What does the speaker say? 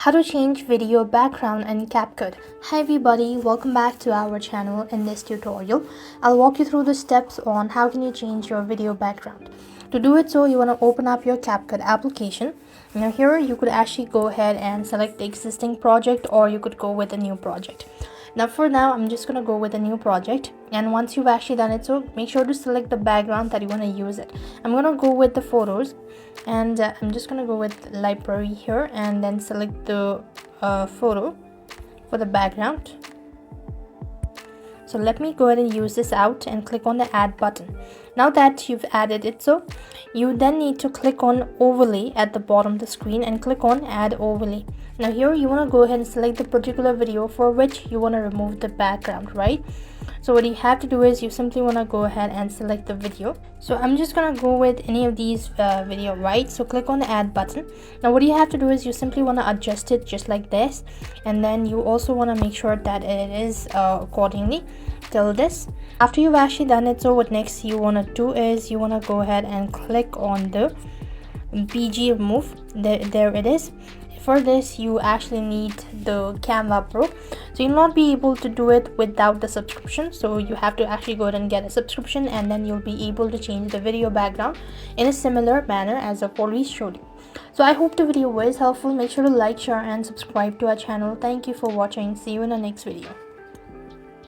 How to change video background in CapCut. Hi everybody, welcome back to our channel. In this tutorial, I'll walk you through the steps on how can you change your video background. To do it, you want to open up your CapCut application. Now here you could actually go ahead and select the existing project, or you could go with a new project. Now for now, I'm just gonna go with a new project, and once you've actually done it, make sure to select the background that you want to use it. I'm gonna go with the photos, and I'm just gonna go with library here and then select the photo for the background. So let me go ahead and use this out and click on the add button. Now that you've added it, you then need to click on overlay at the bottom of the screen and click on add overlay. Now here you want to go ahead and select the particular video for which you want to remove the background, right? So what you have to do is you simply want to go ahead and select the video. So I'm just gonna go with any of these video, right? So click on the add button. Now what you have to do is you simply want to adjust it just like this, and then you also want to make sure that it is accordingly till this. After you've actually done it, what next you want to do is you want to go ahead and click on the BG remove. There it is. For this you actually need the CapCut Pro, so you'll not be able to do it without the subscription. So you have to actually go ahead and get a subscription, and then you'll be able to change the video background in a similar manner as I've already showed you. So I hope the video was helpful. Make sure to like, share and subscribe to our channel. Thank you for watching. See you in the next video.